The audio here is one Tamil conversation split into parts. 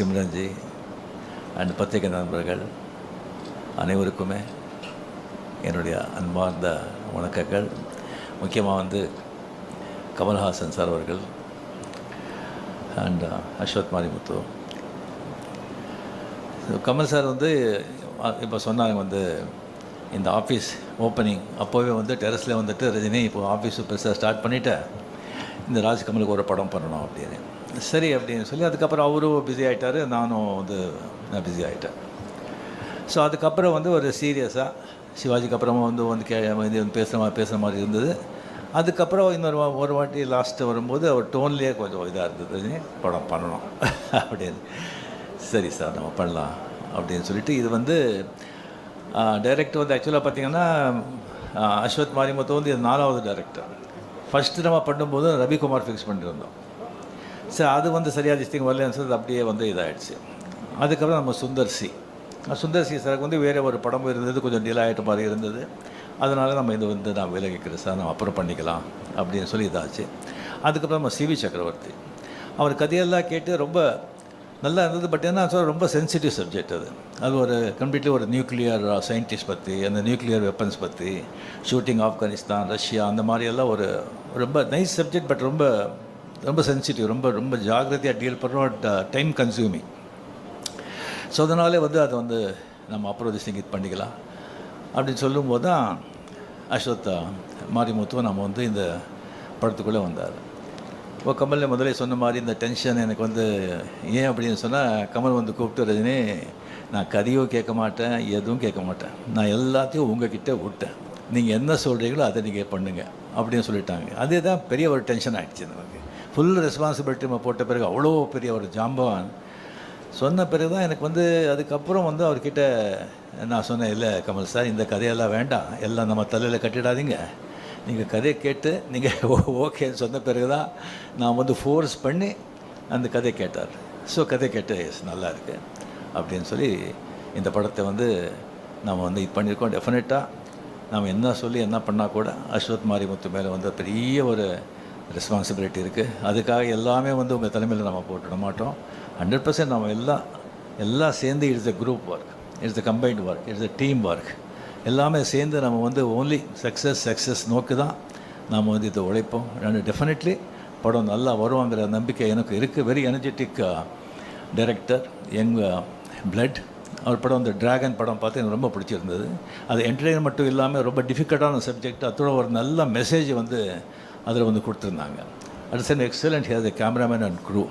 சிம்ரன்ஜி அண்ட் பத்திரிகை நண்பர்கள் அனைவருக்குமே என்னுடைய அன்பார்ந்த வணக்கங்கள். முக்கியமாக வந்து கமல்ஹாசன் சார் அவர்கள் அண்ட் அஸ்வத் மாரிமுத்து. கமல் சார் வந்து இப்போ சொன்னாங்க வந்து இந்த ஆஃபீஸ் ஓப்பனிங் அப்போவே வந்து டெரஸில் வந்துட்டு ரஜினி இப்போ ஆஃபீஸ் பெருசாக ஸ்டார்ட் பண்ணிவிட்டேன், இந்த ராஜ்கமலுக்கு ஒரு படம் பண்ணணும் அப்படின்னு. சரி அப்படின்னு சொல்லி அதுக்கப்புறம் அவரும் பிஸி ஆகிட்டார், நானும் வந்து நான் பிஸி ஆகிட்டேன். ஸோ அதுக்கப்புறம் வந்து ஒரு சீரியஸாக சிவாஜிக்கு அப்புறமா வந்து பேசுகிற மாதிரி இருந்தது. அதுக்கப்புறம் ஒரு வாட்டி லாஸ்ட்டு வரும்போது அவர் டோன்லேயே கொஞ்சம் இதாக இருந்தது, படம் பண்ணணும் அப்படின்னு. சரி சார் நம்ம பண்ணலாம் அப்படின்னு சொல்லிட்டு இது வந்து டைரக்டர் வந்து ஆக்சுவலாக பார்த்திங்கன்னா அஸ்வத் மாரிமுத்து வந்து இது 4வது டைரக்டர். ஃபஸ்ட்டு நம்ம பண்ணும்போது ரவிக்குமார் ஃபிக்ஸ் பண்ணியிருந்தோம். சரி அது வந்து சரியாக திஸ்டிங் வரலன்னு சொல்லி அப்படியே வந்து இதாகிடுச்சு. அதுக்கப்புறம் நம்ம சுந்தர் சி சாருக்கு வந்து வேறு ஒரு படம் இருந்தது, கொஞ்சம் டிலே ஆகிட்ட மாதிரி இருந்தது. அதனால் நம்ம இது வந்து நான் விலகிக்கிறேன் சார், நம்ம அப்புறம் பண்ணிக்கலாம் அப்படின்னு சொல்லி இதாச்சு. அதுக்கப்புறம் நம்ம சிவி சக்கரவர்த்தி, அவர் கதையெல்லாம் கேட்டு ரொம்ப நல்லா இருந்தது. பட் என்ன சொல்ல ரொம்ப சென்சிட்டிவ் சப்ஜெக்ட் அது ஒரு கம்ப்ளீட்லி ஒரு நியூக்ளியர் சயின்டிஸ்ட் பற்றி, அந்த நியூக்ளியர் வெப்பன்ஸ் பற்றி, ஷூட்டிங் ஆப்கானிஸ்தான், ரஷ்யா, அந்த மாதிரியெல்லாம் ஒரு ரொம்ப நைஸ் சப்ஜெக்ட். பட் ரொம்ப ரொம்ப சென்சிட்டிவ், ரொம்ப ரொம்ப ஜாகிரதையாக டீல் பண்ணுறோம், டைம் கன்சியூமிங். ஸோ அதனாலே வந்து அதை வந்து நம்ம அப்புறம் இது பண்ணிக்கலாம் அப்படின்னு சொல்லும்போது தான் அஸ்வத் மாரிமுத்துவை நம்ம வந்து இந்த படத்துக்குள்ளே வந்தார். இப்போ கமல் முதலே சொன்ன மாதிரி இந்த டென்ஷன் எனக்கு வந்து ஏன் அப்படின்னு சொன்னால், கமல் வந்து கூப்பிட்டு ரஜினி நான் கதையும் கேட்க மாட்டேன், எதுவும் கேட்க மாட்டேன், நான் எல்லாத்தையும் உங்ககிட்ட விட்டேன், நீங்கள் என்ன சொல்கிறீங்களோ அதை நீங்கள் பண்ணுங்கள் அப்படின்னு சொல்லிட்டாங்க. அதே தான் பெரிய ஒரு டென்ஷன் ஆகிடுச்சு நமக்கு. ஃபுல் ரெஸ்பான்சிபிலிட்டி நம்ம போட்ட பிறகு அவ்வளோ பெரிய ஒரு ஜாம்பவான் சொன்ன பிறகு தான் எனக்கு வந்து அதுக்கப்புறம் வந்து அவர்கிட்ட நான் சொன்னேன், இல்லை கமல் சார் இந்த கதையெல்லாம் வேண்டாம், எல்லாம் நம்ம தலையில் கட்டிடாதீங்க, நீங்கள் கதையை கேட்டு நீங்கள் ஓகேன்னு சொன்ன பிறகு தான் நான் வந்து ஃபோர்ஸ் பண்ணி அந்த கதையை கேட்டார். ஸோ கதை கேட்டு நல்லா இருக்குது அப்படின்னு சொல்லி இந்த படத்தை வந்து நம்ம வந்து இது பண்ணியிருக்கோம். டெஃபினட்டாக நம்ம என்ன சொல்லி என்ன பண்ணால் கூட அஸ்வத் மாரிமுத்து மேலே வந்து பெரிய ஒரு ரெஸ்பான்சிபிலிட்டி இருக்குது. அதுக்காக எல்லாமே வந்து உங்கள் தலைமையில் நம்ம போட்டுட மாட்டோம். 100% நம்ம எல்லாம் சேர்ந்து it's a group work, it's a combined work, it's a team work. எல்லாமே சேர்ந்து நம்ம வந்து ஓன்லி சக்ஸஸ் நோக்கி தான் நாம் வந்து இதை உழைப்போம். டெஃபினெட்லி படம் நல்லா வருவாங்கிற நம்பிக்கை எனக்கு இருக்குது. Very energetic director, young blood. அவர் படம் வந்து டிராகன் படம் பார்த்து எனக்கு ரொம்ப பிடிச்சிருந்தது. அது என்டர்டெயின் மட்டும் இல்லாமல் ரொம்ப டிஃபிகல்ட்டான சப்ஜெக்ட், அதோட ஒரு நல்ல மெசேஜ் வந்து அதில் வந்து கொடுத்துருந்தாங்க. At same excellent has the cameraman and crew.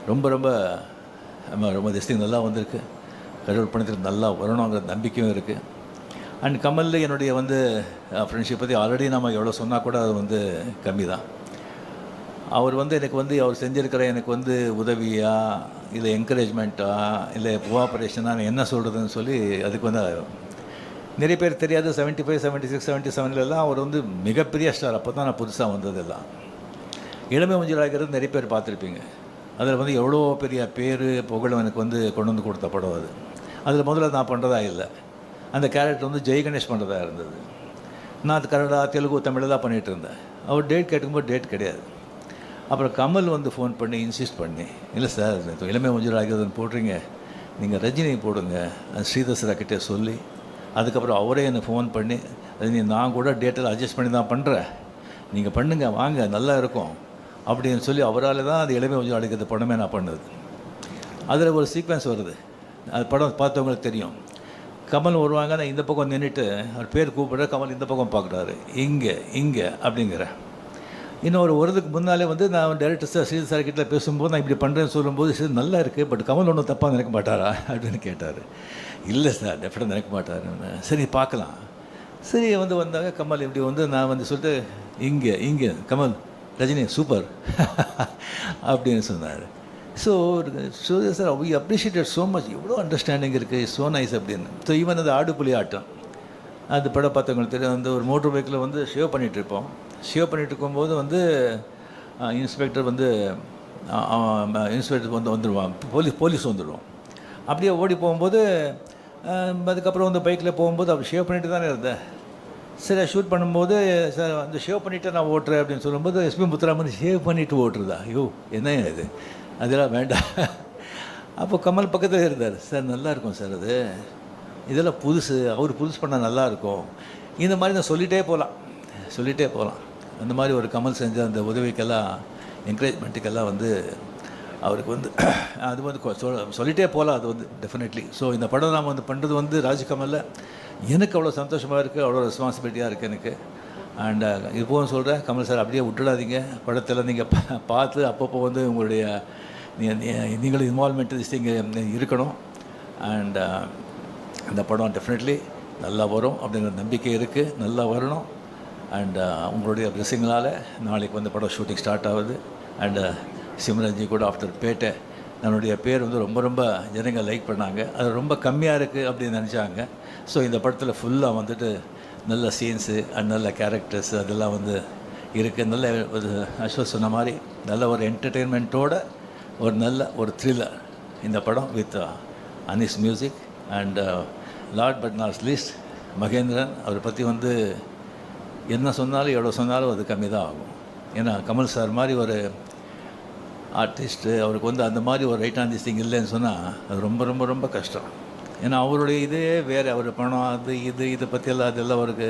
ரொம்ப ரொம்ப ரொம்ப திஸ்டிங் நல்லா வந்திருக்கு. கடவுள் பணத்தில் நல்லா வரணுங்கிற நம்பிக்கையும் இருக்குது. அண்ட் கமலில் என்னுடைய வந்து ஃப்ரெண்ட்ஷிப் பற்றி ஆல்ரெடி நம்ம எவ்வளோ சொன்னால் கூட அது வந்து கம்மி தான். அவர் வந்து எனக்கு வந்து அவர் செஞ்சுருக்கிற எனக்கு வந்து உதவியா இல்லை என்கரேஜ்மெண்ட்டாக இல்லை கோஆப்ரேஷனாக என்ன சொல்கிறதுன்னு சொல்லி அதுக்கு வந்து நிறைய பேர் தெரியாது. 75, 76, 77 அவர் வந்து மிகப்பெரிய ஸ்டார். அப்போ தான் நான் புதுசாக வந்ததெல்லாம். இளமை மஞ்சள் ஆகிறது நிறைய பேர் பார்த்துருப்பீங்க. அதில் வந்து எவ்வளோ பெரிய பேர் புகழும் எனக்கு வந்து கொண்டு வந்து கொடுத்த படம் அது. அதில் முதல்ல நான் பண்ணுறதா இல்லை, அந்த கேரக்டர் வந்து ஜெய் கணேஷ் பண்ணுறதா இருந்தது. நான் அது கன்னடா, தெலுங்கு, தமிழில் தான் பண்ணிகிட்டு இருந்தேன். அவர் டேட் கேட்கும்போது டேட் கிடையாது. அப்புறம் கமல் வந்து ஃபோன் பண்ணி இன்சிஸ்ட் பண்ணி, இல்லை சார் இளமை மஞ்சள் ஆகிறதுன்னு போடுறீங்க, நீங்கள் ரஜினி போடுங்க ஸ்ரீதர் சார்கிட்டே சொல்லி, அதுக்கப்புறம் அவரே என்னை ஃபோன் பண்ணி, ரஜினி நான் கூட டேட்டில் அட்ஜஸ்ட் பண்ணி தான் பண்ணுறேன், நீங்கள் பண்ணுங்கள் வாங்க நல்லா இருக்கும் அப்படின்னு சொல்லி அவரால் தான் அது இளமை மஞ்சள் அடிக்கிறது படமே நான் பண்ணது. அதில் ஒரு சீக்வன்ஸ் வருது, அது படம் பார்த்தவங்களுக்கு தெரியும். கமல் வருவாங்க, நான் இந்த பக்கம் நின்றுட்டு அவர் பேர் கூப்பிட்ற, கமல் இந்த பக்கம் பார்க்குறாரு, இங்கே அப்படிங்கிற. இன்னும் ஒரு வருதுக்கு முன்னாலே வந்து நான் டைரக்டர் சார் ஸ்ரீதர் சார் கிட்ட பேசும்போது நான் இப்படி பண்ணுறேன்னு சொல்லும்போது சரி நல்லா இருக்குது, பட் கமல் ஒன்றும் தப்பாக நினைக்க மாட்டாரா அப்படின்னு கேட்டார். இல்லை சார் டெஃபினட்டாக நினைக்க மாட்டார். சரி பார்க்கலாம். சரி வந்தாங்க கமல் இப்படி வந்து நான் வந்து சொல்லிட்டு இங்கே கமல் ரஜினி சூப்பர் அப்படின்னு சொன்னார். So sir we appreciated so much, எவ்வளோ அண்டர்ஸ்டாண்டிங் இருக்குது, ஸோ நைஸ் அப்படின்னு. ஸோ ஈவன் அந்த ஆடுபுலி ஆட்டம் அது படம் பார்த்தவங்களுக்கு தெரியும். வந்து ஒரு மோட்டர் பைக்கில் வந்து ஷேவ் பண்ணிகிட்ருப்போம். ஷேவ் பண்ணிகிட்டு இருக்கும்போது வந்து இன்ஸ்பெக்டர் வந்துடுவான், போலீஸ் வந்துடுவோம். அப்படியே ஓடி போகும்போது அதுக்கப்புறம் வந்து பைக்கில் போகும்போது அவர் ஷேவ் பண்ணிட்டு தானே இருந்தேன். சரி ஷூட் பண்ணும்போது சார் அந்த ஷேவ் பண்ணிவிட்டு நான் ஓட்டுறேன் அப்படின்னு சொல்லும்போது எஸ்பி முத்துராமன் ஷேவ் பண்ணிவிட்டு ஓட்டுறதா, ஐயோ என்ன இது, அதெல்லாம் வேண்டாம் அப்போ கமல் பக்கத்தில் இருந்தார். சார் நல்லாயிருக்கும் சார் அது, இதெல்லாம் புதுசு, அவர் புதுசு பண்ணால் நல்லாயிருக்கும். இந்த மாதிரி நான் சொல்லிகிட்டே போகலாம். அந்த மாதிரி ஒரு கமல் செஞ்ச அந்த உதவிக்கெல்லாம், என்கரேஜ்மெண்ட்டுக்கெல்லாம் வந்து அவருக்கு வந்து அது வந்து சொல்லிகிட்டே போகலாம். அது வந்து டெஃபினெட்லி. ஸோ இந்த படம் நாம் வந்து பண்ணுறது வந்து ராஜ்கமலில் எனக்கு அவ்வளோ சந்தோஷமாக இருக்குது, அவ்வளோ ரெஸ்பான்சிபிலிட்டியாக இருக்குது எனக்கு. அண்ட் இப்போவும் சொல்கிறேன், கமல் சார் அப்படியே விட்டுடாதீங்க. படத்தில் நீங்கள் பார்த்து அப்பப்போ வந்து உங்களுடைய நீங்களும் இன்வால்மெண்ட் இங்கே இருக்கணும். அண்ட் இந்த படம் டெஃபினெட்லி நல்லா வரும் அப்படிங்கிற நம்பிக்கை இருக்குது. நல்லா வரணும். அண்ட் உங்களுடைய பிளெஸிங்களால் நாளைக்கு வந்து படம் ஷூட்டிங் ஸ்டார்ட் ஆகுது. அண்டு சிம்ரன்ஜி கூட ஆஃப்டர் பேட்டை என்னுடைய பேர் வந்து ரொம்ப ரொம்ப ஜனங்கள் லைக் பண்ணாங்க. அது ரொம்ப கம்மியாக இருக்குது அப்படின்னு நினச்சாங்க. ஸோ இந்த படத்தில் ஃபுல்லாக வந்துட்டு நல்ல சீன்ஸு அண்ட் நல்ல கேரக்டர்ஸ் அதெல்லாம் வந்து இருக்குது. நல்ல ஒரு அஸ்வத் சொன்ன மாதிரி நல்ல ஒரு என்டர்டெயின்மெண்ட்டோட ஒரு நல்ல ஒரு த்ரில்லர் இந்த படம் with Anees music. And last but not least Mahendran, அவரை பற்றி வந்து என்ன சொன்னாலும் எவ்வளோ சொன்னாலும் அது கம்மி தான் ஆகும். ஏன்னா கமல் சார் மாதிரி ஒரு ஆர்டிஸ்ட்டு, அவருக்கு வந்து அந்த மாதிரி ஒரு ரைட் ஆன் திஸ் திங் இல்லைன்னு சொன்னால் அது ரொம்ப ரொம்ப ரொம்ப கஷ்டம். ஏன்னா அவருடைய இதே வேறு, அவர் பணம் அது இதை பற்றியெல்லாம் அதெல்லாம் அவருக்கு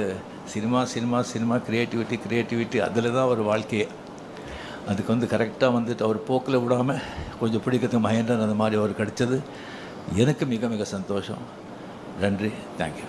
சினிமா க்ரியேட்டிவிட்டி அதில் தான் ஒரு வாழ்க்கையே. அதுக்கு வந்து கரெக்டாக வந்துட்டு அவர் போக்கில் விடாமல் கொஞ்சம் பிடிக்கிறதுக்கு மகேந்திரன் அந்த மாதிரி அவர் கிடைச்சது எனக்கு மிக மிக சந்தோஷம். நன்றி, தேங்க்யூ.